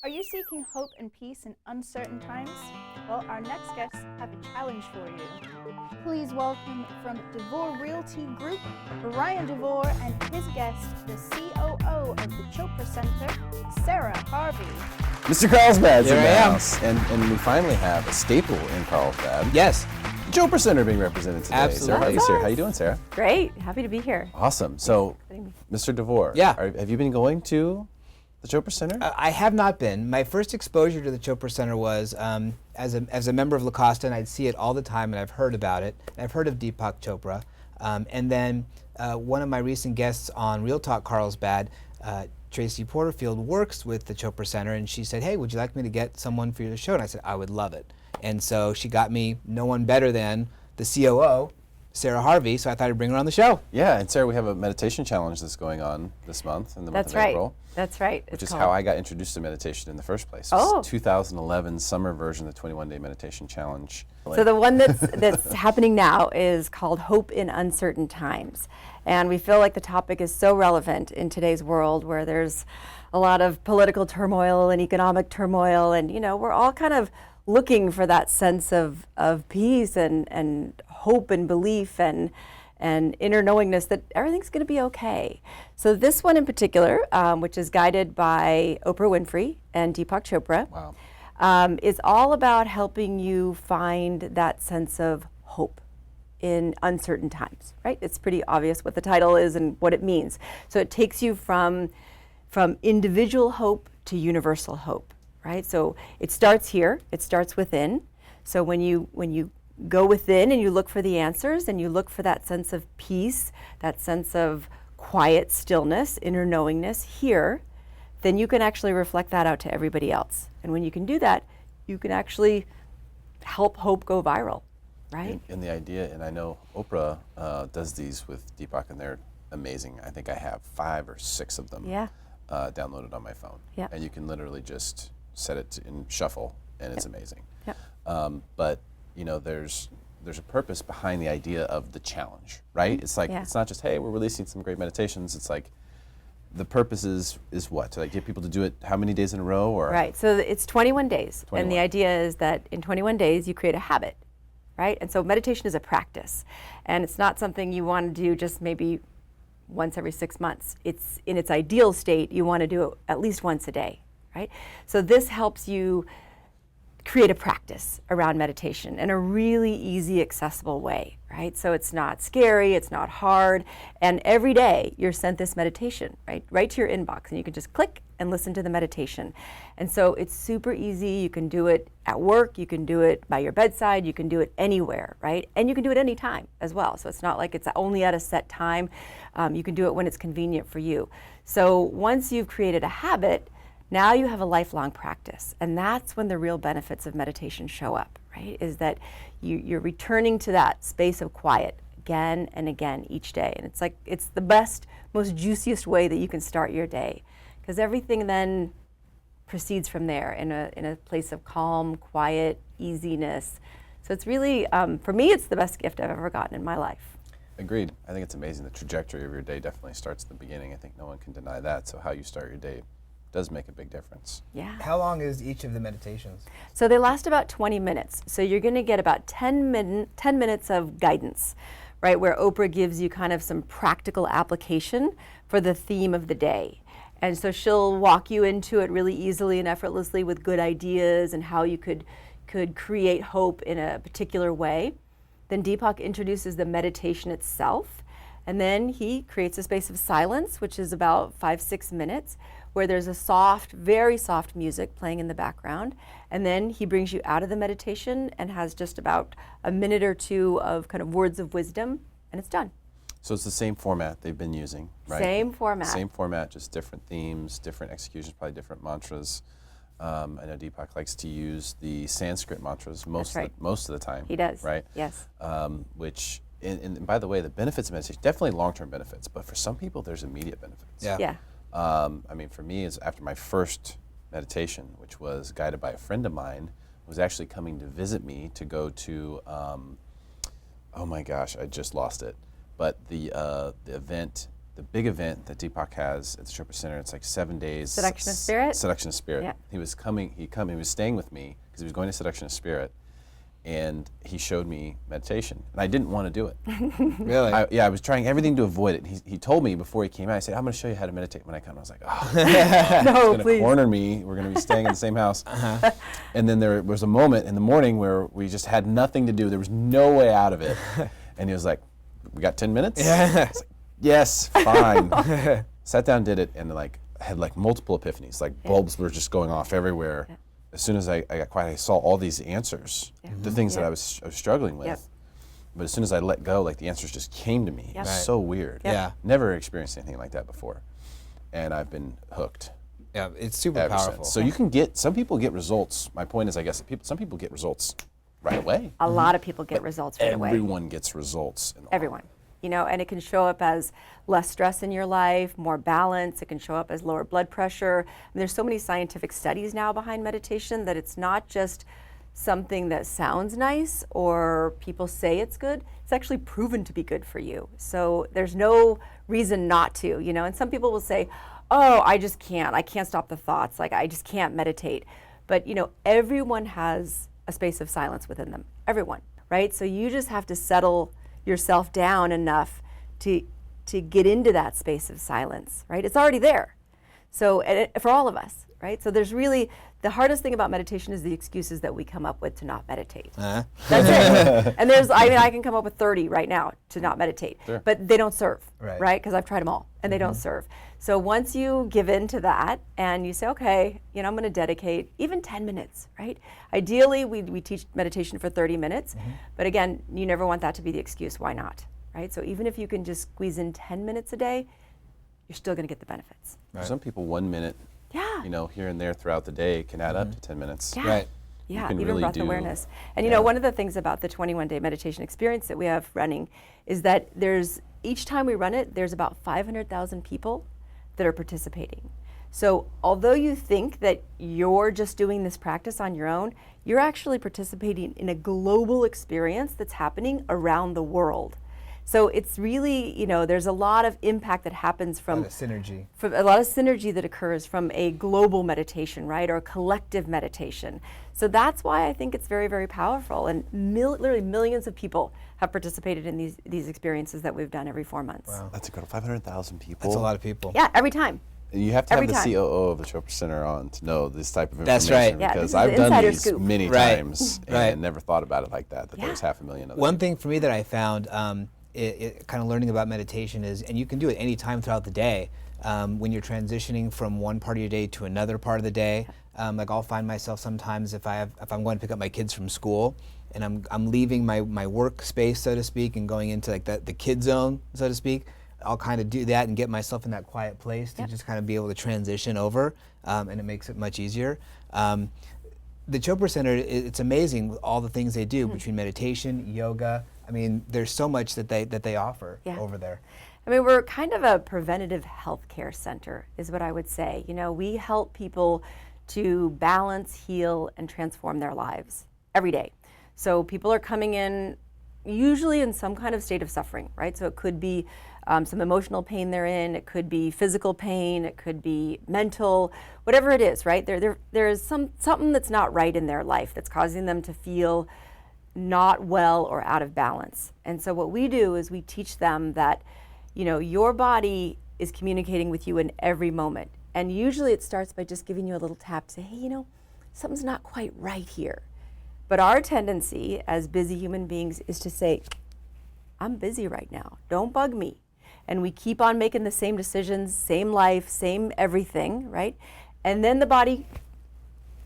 Are you seeking hope and peace in uncertain times? Well, our next guests have a challenge for you. Please welcome from Devore Realty Group, Bryan Devore and his guest, the COO of the Chopra Center, Sara Harvey. Mr. Carlsbad's in Here the I am. house, and we finally have a staple in Carlsbad. Yes. The Chopra Center being represented today. Absolutely. Sara Harvey's That's here. us. How you doing, Sara? Great. Happy to be here. Awesome. So, Thanks for Mr. Devore, Yeah. have you been going to the Chopra Center? I have not been. My first exposure to the Chopra Center was as a member of La Costa, and I'd see it all the time, and I've heard about it. I've heard of Deepak Chopra. And then one of my recent guests on Real Talk Carlsbad, Tracy Porterfield, works with the Chopra Center, and she said, hey, would you like me to get someone for your show? And I said, I would love it. And so she got me no one better than the COO, Sara Harvey, so I thought I'd bring her on the show. Yeah, and Sara, we have a meditation challenge that's going on this month, in the month That's of right. April. That's right. Which It's is called- how I got introduced to meditation in the first place. Oh. It's 2011 summer version of the 21-day meditation challenge. So the one that's happening now is called Hope in Uncertain Times. And we feel like the topic is so relevant in today's world where there's a lot of political turmoil and economic turmoil, and we're all kind of looking for that sense of peace and hope and belief and inner knowingness that everything's going to be okay. So this one in particular, which is guided by Oprah Winfrey and Deepak Chopra, Wow. is all about helping you find that sense of hope in uncertain times, right? It's pretty obvious what the title is and what it means. So it takes you from individual hope to universal hope, right? So it starts here, it starts within. So when you go within and you look for the answers and you look for that sense of peace, that sense of quiet stillness, inner knowingness here, then you can actually reflect that out to everybody else. And when you can do that, you can actually help hope go viral, right? And the idea, and I know Oprah does these with Deepak, and they're amazing. I think I have 5 or 6 of them Yeah. downloaded on my phone. Yeah. And you can literally just set it in shuffle, and it's amazing. Yep. But there's a purpose behind the idea of the challenge, right? It's like, Yeah. it's not just, hey, we're releasing some great meditations. It's like, the purpose is what? To get people to do it how many days in a row? Or Right, so it's 21 days. 21. And the idea is that in 21 days, you create a habit, right? And so meditation is a practice. And it's not something you want to do just maybe once every 6 months. It's in its ideal state, you want to do it at least once a day, right? So this helps you create a practice around meditation in a really easy, accessible way, right? So it's not scary, it's not hard, and every day you're sent this meditation, right to your inbox, and you can just click and listen to the meditation. And so it's super easy. You can do it at work, you can do it by your bedside, you can do it anywhere, right? And you can do it anytime as well. So it's not like it's only at a set time. You can do it when it's convenient for you. So once you've created a habit, now you have a lifelong practice, and that's when the real benefits of meditation show up, right? Is that you're returning to that space of quiet again and again each day. And it's the best, most juiciest way that you can start your day, because everything then proceeds from there in a place of calm, quiet, easiness. So it's really, for me, it's the best gift I've ever gotten in my life. Agreed. I think it's amazing. The trajectory of your day definitely starts at the beginning. I think no one can deny that. So how you start your day does make a big difference. Yeah. How long is each of the meditations? So they last about 20 minutes. So you're going to get about 10 minutes of guidance, right, where Oprah gives you kind of some practical application for the theme of the day. And so she'll walk you into it really easily and effortlessly with good ideas and how you could create hope in a particular way. Then Deepak introduces the meditation itself, and then he creates a space of silence, which is about 5-6 minutes, where there's a soft, very soft music playing in the background. And then he brings you out of the meditation and has just about a minute or 2 of kind of words of wisdom, and it's done. So it's the same format they've been using, right? Same format. Same format, just different themes, different executions, probably different mantras. I know Deepak likes to use the Sanskrit mantras most of the time. He does. Right? Yes. Which, and by the way, the benefits of meditation, definitely long-term benefits, but for some people there's immediate benefits. Yeah. Yeah. I mean, for me, is after my first meditation, which was guided by a friend of mine, who was actually coming to visit me to go to, oh my gosh, I just lost it. But the event the big event that Deepak has at the Chopra Center. It's like 7 days. Seduction of Spirit? Seduction of Spirit. Yeah. He was staying with me because he was going to Seduction of Spirit, and he showed me meditation, and I didn't want to do it. Really? I was trying everything to avoid it. He told me before he came out, I said, I'm going to show you how to meditate when I come. I was like, oh, he's No, going to please. corner me. We're going to be staying in the same house. And then there was a moment in the morning where we just had nothing to do. There was no way out of it. And he was like, we got 10 minutes? Yeah. I was like, yes, fine. Sat down, did it, and had multiple epiphanies. Like bulbs were just going off everywhere. Yeah. As soon as I got quiet, I saw all these answers, the things that Yeah. I was struggling with. Yep. But as soon as I let go, the answers just came to me. It was Right. so weird. Yeah. Never experienced anything like that before. And I've been hooked Yeah, it's super ever powerful. since. So you can some people get results. My point is, I guess, some people get results right away. A lot of people get results right away. Everyone gets results. Everyone. And it can show up as less stress in your life, more balance. It can show up as lower blood pressure. And there's so many scientific studies now behind meditation that it's not just something that sounds nice or people say it's good. It's actually proven to be good for you. So there's no reason not to, And some people will say, oh, I just can't. I can't stop the thoughts. I just can't meditate. But, everyone has a space of silence within them. Everyone, right? So you just have to settle yourself down enough to get into that space of silence, right? It's already there. So for all of us, right? So there's really, the hardest thing about meditation is the excuses that we come up with to not meditate. That's it. And I can come up with 30 right now to not meditate, Sure. but they don't serve, Right. right? Because I've tried them all and they don't serve. So once you give in to that and you say, okay, I'm going to dedicate even 10 minutes, right? Ideally, we teach meditation for 30 minutes, but again, you never want that to be the excuse. Why not, right? So even if you can just squeeze in 10 minutes a day, you're still going to get the benefits. For some people, 1 minute, Yeah. here and there throughout the day can add up to 10 minutes. Yeah. Right. Yeah, can even really breath do- awareness. And one of the things about the 21-day meditation experience that we have running is that each time we run it, there's about 500,000 people that are participating. So although you think that you're just doing this practice on your own, you're actually participating in a global experience that's happening around the world. So it's really, there's a lot of impact that happens A from lot of synergy. a lot of synergy that occurs from a global meditation, right, or a collective meditation. So that's why I think it's very, very powerful. And literally millions of people have participated in these experiences that we've done every 4 months. Wow. That's incredible. 500,000 people. That's a lot of people. Yeah, every time. You have to Every have the time. COO of the Chopra Center on to know this type of That's information. right. Yeah, Because this is I've the done insider these scoop. many Right. times and Right. never thought about it like that there was 500,000 of them. One thing for me that I found, kind of learning about meditation is, and you can do it any time throughout the day, when you're transitioning from one part of your day to another part of the day. I'll find myself sometimes if I'm going to pick up my kids from school, and I'm leaving my work space, so to speak, and going into the kid zone, so to speak. I'll kind of do that and get myself in that quiet place to just kind of be able to transition over, and it makes it much easier. The Chopra Center, it's amazing with all the things they do between meditation, yoga. I mean, there's so much that they offer over there. I mean, we're kind of a preventative healthcare center, is what I would say. We help people to balance, heal, and transform their lives every day. So people are coming in usually in some kind of state of suffering, right? So it could be some emotional pain they're in, it could be physical pain, it could be mental, whatever it is, right? There is something that's not right in their life that's causing them to feel not well or out of balance. And so what we do is we teach them that, your body is communicating with you in every moment. And usually it starts by just giving you a little tap to say, hey, something's not quite right here. But our tendency as busy human beings is to say, I'm busy right now, don't bug me. And we keep on making the same decisions, same life, same everything, right? And then the body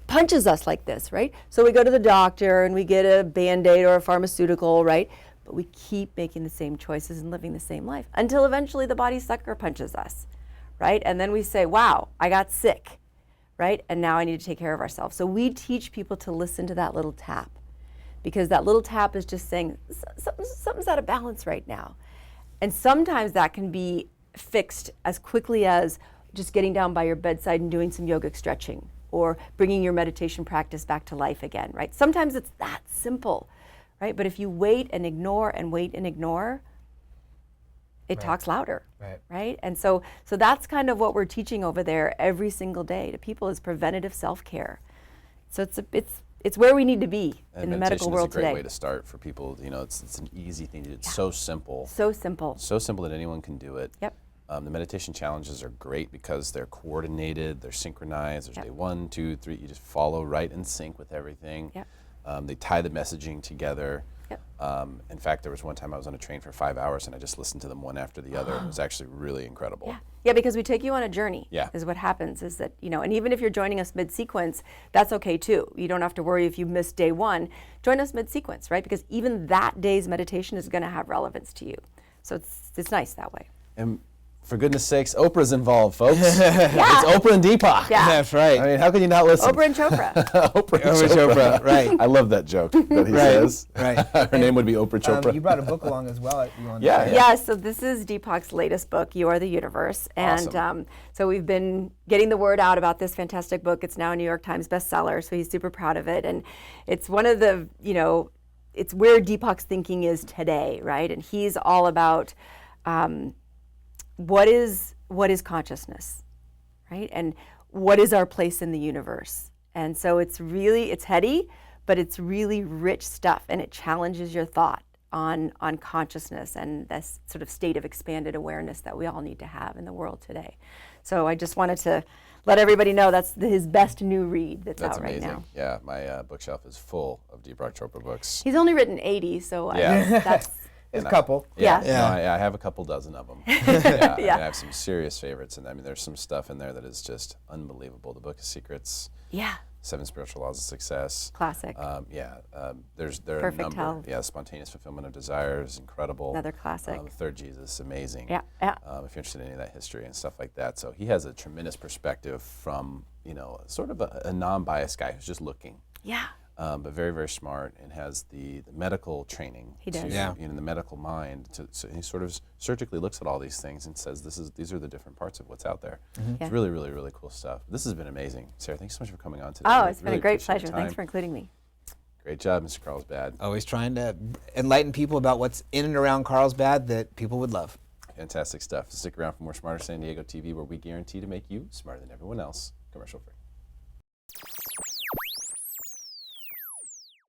punches us like this, right? So we go to the doctor and we get a Band-Aid or a pharmaceutical, right? But we keep making the same choices and living the same life until eventually the body sucker punches us, right? And then we say, wow, I got sick, right? And now I need to take care of ourselves. So we teach people to listen to that little tap, because that little tap is just saying, something's out of balance right now. And sometimes that can be fixed as quickly as just getting down by your bedside and doing some yogic stretching, or bringing your meditation practice back to life again, right? Sometimes it's that simple, right? But if you wait and ignore, it talks louder, Right. right? And so that's kind of what we're teaching over there every single day to people is preventative self-care. So it's where we need to be in the medical world today. It's a great today. way to start for people. You know, it's an easy thing to do. It's so simple. So simple. So simple that anyone can do it. Yep. The meditation challenges are great because they're coordinated, they're synchronized. There's day 1, 2, 3. You just follow right in sync with everything. Yep. They tie the messaging together. Yep. In fact, there was one time I was on a train for 5 hours and I just listened to them one after the other. It was actually really incredible. Yeah, because we take you on a journey. Yeah. Is what happens is that, and even if you're joining us mid-sequence, that's okay too. You don't have to worry if you missed day 1. Join us mid-sequence, right? Because even that day's meditation is going to have relevance to you. So it's nice that way. And for goodness sakes, Oprah's involved, folks. It's Oprah and Deepak. Yeah. That's right. I mean, how can you not listen? Oprah and Chopra. Oprah and Oprah Chopra, right. I love that joke that he says. Right. Her name would be Oprah Chopra. You brought a book along as well. You wanted to Yeah, share. Yeah, so this is Deepak's latest book, You Are the Universe. And Awesome. so we've been getting the word out about this fantastic book. It's now a New York Times bestseller, so he's super proud of it. And it's one of the, it's where Deepak's thinking is today, right? And he's all about what is consciousness, right? And what is our place in the universe? And so it's heady, but it's really rich stuff, and it challenges your thought on consciousness and this sort of state of expanded awareness that we all need to have in the world today. So I just wanted to let everybody know that's his best new read that's out amazing. right now. Yeah, my bookshelf is full of Deepak Chopra books. He's only written 80, so Yeah. that's It's a couple. Yeah. No, I have a couple dozen of them. Yeah, I mean, I have some serious favorites, and I mean, there's some stuff in there that is just unbelievable. The Book of Secrets, yeah, 7 Spiritual Laws of Success. classic. There are Perfect a number. Health. Yeah, Spontaneous Fulfillment of Desire is incredible. Another classic. The Third Jesus, amazing. Yeah. If you're interested in any of that history and stuff like that. So he has a tremendous perspective from, sort of a non-biased guy who's just looking. Yeah. But very, very smart and has the medical training. He does. Yeah. The medical mind. So he sort of surgically looks at all these things and says, these are the different parts of what's out there. Yeah. It's really, really, really cool stuff. This has been amazing. Sarah, thanks so much for coming on today. Oh, Really- it's been really a great appreciate your pleasure. time. Thanks for including me. Great job, Mr. Carlsbad. Always trying to enlighten people about what's in and around Carlsbad that people would love. Fantastic stuff. Stick around for more Smarter San Diego TV, where we guarantee to make you smarter than everyone else. Commercial free.